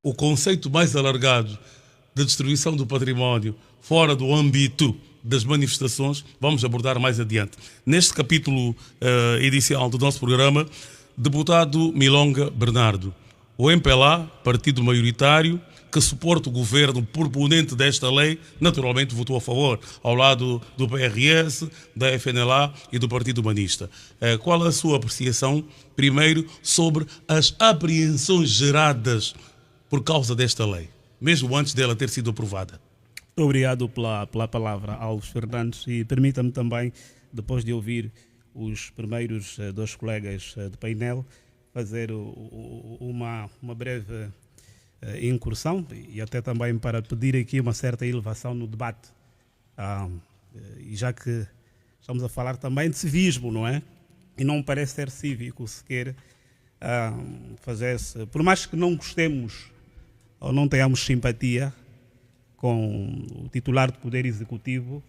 o conceito mais alargado da destruição do património fora do âmbito das manifestações, vamos abordar mais adiante. Neste capítulo inicial do nosso programa, deputado Milonga Bernardo, o MPLA, partido maioritário, que suporta o governo proponente desta lei, naturalmente votou a favor, ao lado do PRS, da FNLA e do Partido Humanista. Qual a sua apreciação, primeiro, sobre as apreensões geradas por causa desta lei, mesmo antes dela ter sido aprovada? Muito obrigado pela palavra, Alves Fernandes, e permita-me também, depois de ouvir os primeiros dois colegas de painel, fazer uma breve incursão e até também para pedir aqui uma certa elevação no debate, e já que estamos a falar também de civismo, não é? E não parece ser cívico sequer fazer-se, por mais que não gostemos ou não tenhamos simpatia com o titular do Poder Executivo,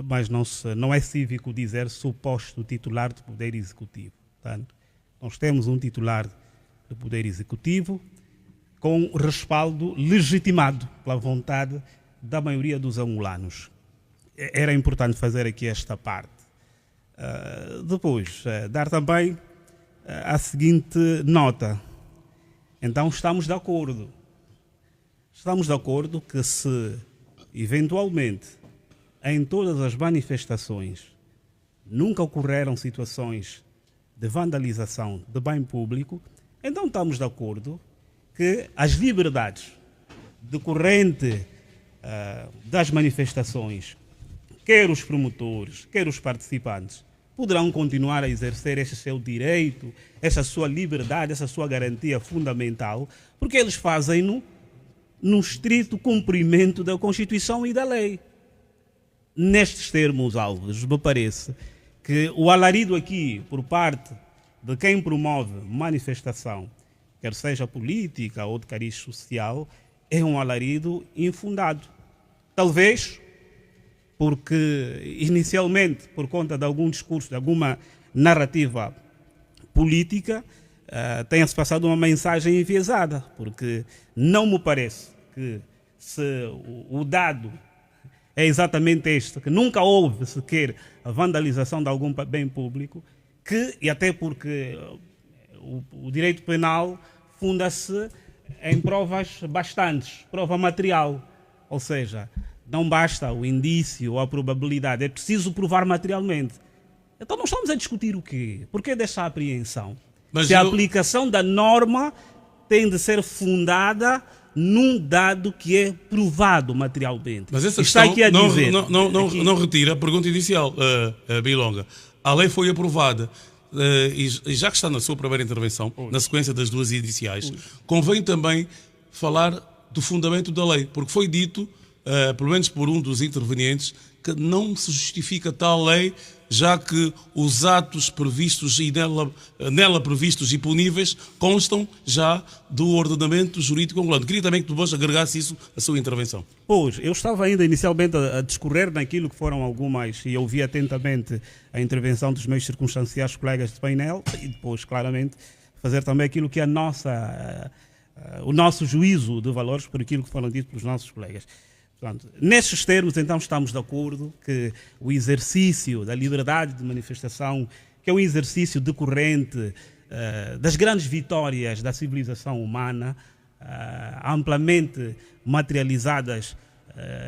mas não é cívico dizer suposto titular do Poder Executivo. Portanto, nós temos um titular do Poder Executivo com respaldo legitimado pela vontade da maioria dos angolanos. Era importante fazer aqui esta parte. Depois, dar também a seguinte nota. Então, estamos de acordo. Estamos de acordo que se, eventualmente, em todas as manifestações, nunca ocorreram situações de vandalização de bem público, então estamos de acordo que as liberdades decorrentes das manifestações, quer os promotores, quer os participantes, poderão continuar a exercer esse seu direito, essa sua liberdade, essa sua garantia fundamental, porque eles fazem-no no estrito cumprimento da Constituição e da lei. Nestes termos, Alves, me parece que o alarido aqui, por parte de quem promove manifestação, quer seja política ou de cariz social, é um alarido infundado. Talvez porque, inicialmente, por conta de algum discurso, de alguma narrativa política, tenha-se passado uma mensagem enviesada, porque não me parece que se o dado é exatamente este, que nunca houve sequer a vandalização de algum bem público, e até porque o direito penal funda-se em provas bastantes, prova material, ou seja, não basta o indício ou a probabilidade, é preciso provar materialmente. Então nós estamos a discutir o quê? Por que dessa apreensão? Se a aplicação da norma tem de ser fundada num dado que é provado materialmente. Mas essa está questão aqui a dizer, não retira a pergunta inicial, Milonga. A lei foi aprovada e já que está na sua primeira intervenção, na sequência das duas iniciais, convém também falar do fundamento da lei, porque foi dito, pelo menos por um dos intervenientes, que não se justifica tal lei, já que os atos previstos e nela previstos e puníveis constam já do ordenamento jurídico angolano. Queria também que depois agregasse isso à sua intervenção. Pois, eu estava ainda inicialmente a discorrer naquilo que foram algumas, e ouvi atentamente a intervenção dos meus circunstanciais colegas de painel, e depois, claramente, fazer também aquilo que é o nosso juízo de valores por aquilo que foram ditos pelos nossos colegas. Portanto, nestes termos, então, estamos de acordo que o exercício da liberdade de manifestação, que é um exercício decorrente das grandes vitórias da civilização humana, amplamente materializadas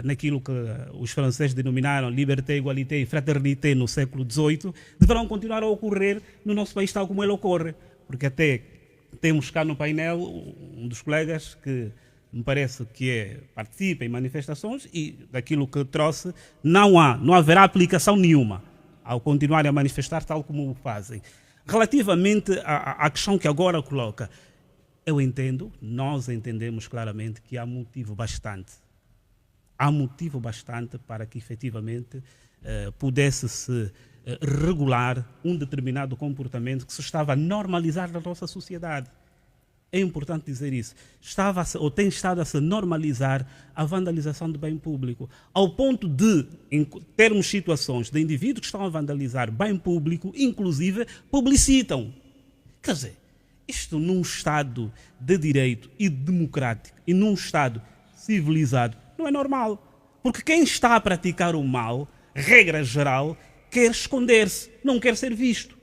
naquilo que os franceses denominaram liberté, égalité e fraternité no século XVIII, deverão continuar a ocorrer no nosso país tal como ele ocorre. Porque até temos cá no painel um dos colegas que me parece que participa em manifestações e daquilo que trouxe não haverá aplicação nenhuma ao continuarem a manifestar tal como o fazem. Relativamente à questão que agora coloca, nós entendemos claramente que há motivo bastante para que efetivamente pudesse-se regular um determinado comportamento que se estava a normalizar na nossa sociedade. É importante dizer isso. Tem estado a se normalizar a vandalização de bem público, ao ponto de, em termos situações de indivíduos que estão a vandalizar bem público, inclusive publicitam. Quer dizer, Isto num Estado de direito e democrático e num Estado civilizado não é normal. Porque quem está a praticar o mal, regra geral, quer esconder-se, não quer ser visto.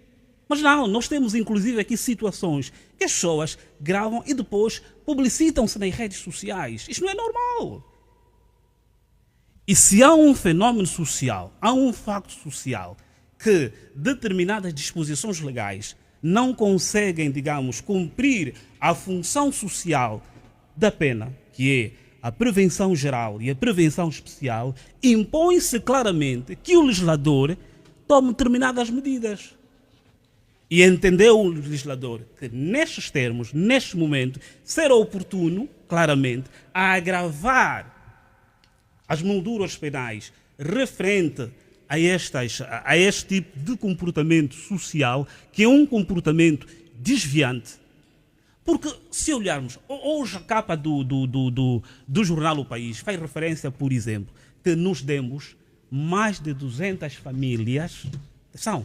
Mas não, nós temos inclusive aqui situações que as pessoas gravam e depois publicitam-se nas redes sociais. Isto não é normal. E se há um fenómeno social, há um facto social que determinadas disposições legais não conseguem, digamos, cumprir a função social da pena, que é a prevenção geral e a prevenção especial, impõe-se claramente que o legislador tome determinadas medidas. E entendeu o legislador que, nestes termos, neste momento, será oportuno, claramente, a agravar as molduras penais referente a este tipo de comportamento social, que é um comportamento desviante. Porque, se olharmos, hoje a capa do jornal O País faz referência, por exemplo, que nos demos mais de 200 famílias,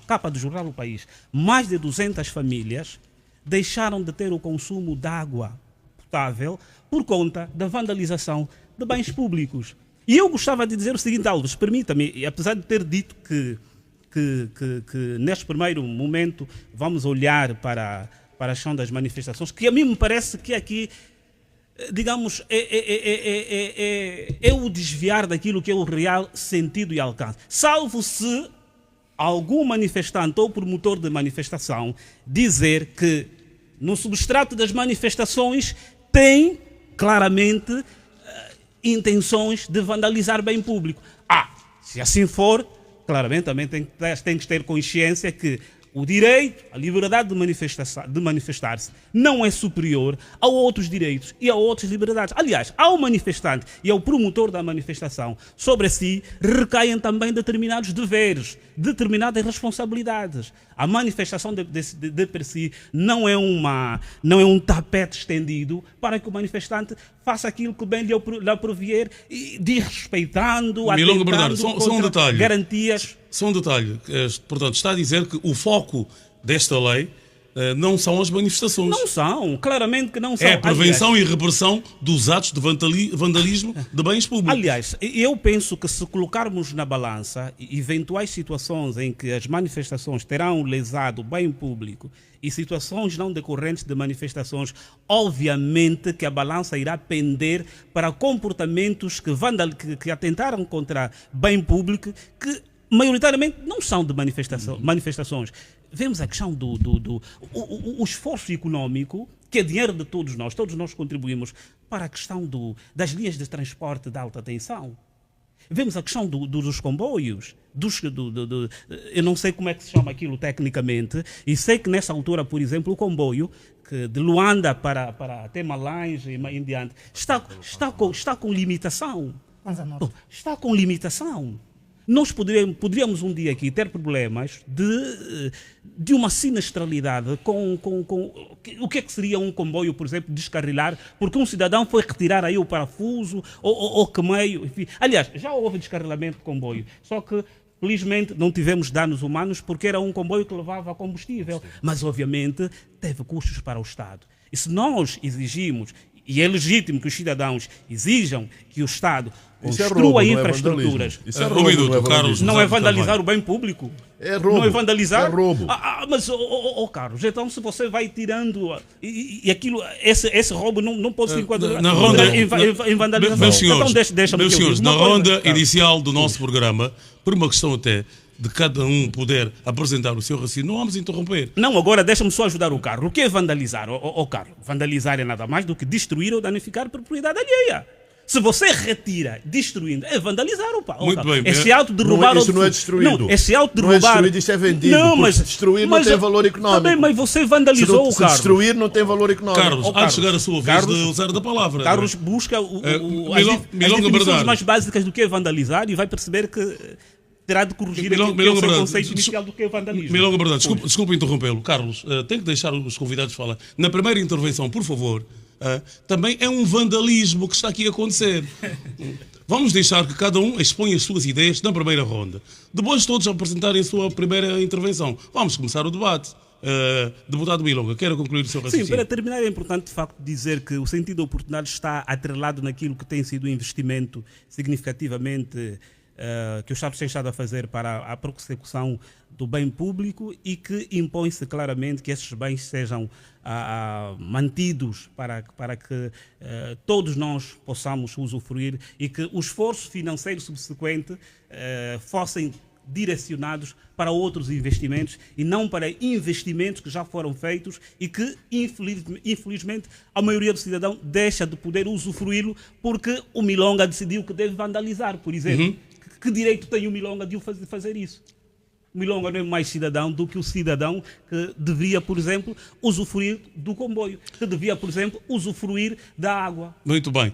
capa do jornal O País, mais de 200 famílias deixaram de ter o consumo de água potável por conta da vandalização de bens públicos. E eu gostava de dizer o seguinte, Alves, permita-me, apesar de ter dito que neste primeiro momento vamos olhar para a questão das manifestações, que a mim me parece que aqui, digamos, é o desviar daquilo que é o real sentido e alcance. Salvo se algum manifestante ou promotor de manifestação dizer que no substrato das manifestações tem claramente intenções de vandalizar bem público. Se assim for, claramente também tem que ter consciência que o direito, a liberdade de manifestar-se não é superior a outros direitos e a outras liberdades. Aliás, ao manifestante e ao promotor da manifestação, sobre si recaem também determinados deveres, determinadas responsabilidades. A manifestação de per si não é um tapete estendido para que o manifestante faça aquilo que bem lhe aprovier, desrespeitando, atentando contra garantias. Só um detalhe, portanto, está a dizer que o foco desta lei não são as manifestações. Não são, claramente que não são. É a prevenção e repressão dos atos de vandalismo de bens públicos. Aliás, eu penso que se colocarmos na balança eventuais situações em que as manifestações terão lesado o bem público e situações não decorrentes de manifestações, obviamente que a balança irá pender para comportamentos que atentaram contra bem público, que maioritariamente não são de manifestações. Vemos a questão o esforço econômico, que é dinheiro de todos nós contribuímos para a questão das linhas de transporte de alta tensão. Vemos a questão dos comboios, eu não sei como é que se chama aquilo tecnicamente, e sei que nessa altura, por exemplo, o comboio que de Luanda para até Malanje e em diante está com limitação. Está com limitação. Nós poderíamos um dia aqui ter problemas de uma sinistralidade com o que é que seria um comboio, por exemplo, descarrilar, porque um cidadão foi retirar aí o parafuso ou que meio, enfim. Aliás, já houve descarrilamento de comboio, só que felizmente não tivemos danos humanos porque era um comboio que levava combustível, mas obviamente teve custos para o Estado. E se nós exigimos, e é legítimo que os cidadãos exijam que o Estado construa infraestruturas. Isso é roubo, Carlos. Não é vandalizar o bem público? É roubo. Não é vandalizar? É roubo. Mas, Carlos, então se você vai tirando e aquilo, esse roubo não pode se enquadrar na ronda, em vandalização. Meus senhores, Então deixa-me na ronda inicial do nosso programa, por uma questão até de cada um poder apresentar o seu raciocínio, não vamos interromper. Não, agora deixa-me só ajudar o Carlos. O que é vandalizar, Carlos? Vandalizar é nada mais do que destruir ou danificar propriedade alheia. Se você retira, destruindo, é vandalizar o pau. Muito bem. Esse auto de roubar... Isso não é destruído. Não, esse auto de não roubar... é destruído, isso é vendido. Não, mas destruir não tem valor económico. Também, mas você vandalizou o Carlos. Se destruir não tem valor económico. Carlos, há de chegar a sua vez de usar da palavra. Carlos busca as definições mais básicas do que é vandalizar e vai perceber que terá de corrigir aquilo que é o seu conceito inicial do que é vandalismo. Milonga Bernardo, desculpa interrompê-lo. Carlos, tem que deixar os convidados falar. Na primeira intervenção, por favor, também é um vandalismo que está aqui a acontecer. Vamos deixar que cada um exponha as suas ideias na primeira ronda. Depois todos apresentarem a sua primeira intervenção. Vamos começar o debate. Deputado Milonga, quero concluir o seu raciocínio. Sim, para terminar é importante de facto dizer que o sentido da oportunidade está atrelado naquilo que tem sido um investimento significativamente que o Estado tem estado a fazer para a prossecução do bem público e que impõe-se claramente que esses bens sejam mantidos para que todos nós possamos usufruir e que o esforço financeiro subsequente fossem direcionados para outros investimentos e não para investimentos que já foram feitos e que, infelizmente, a maioria do cidadão deixa de poder usufruí-lo porque o Milonga decidiu que deve vandalizar, por exemplo. Que direito tem o Milonga de fazer isso? O Milonga não é mais cidadão do que o cidadão que devia, por exemplo, usufruir do comboio, que devia, por exemplo, usufruir da água. Muito bem.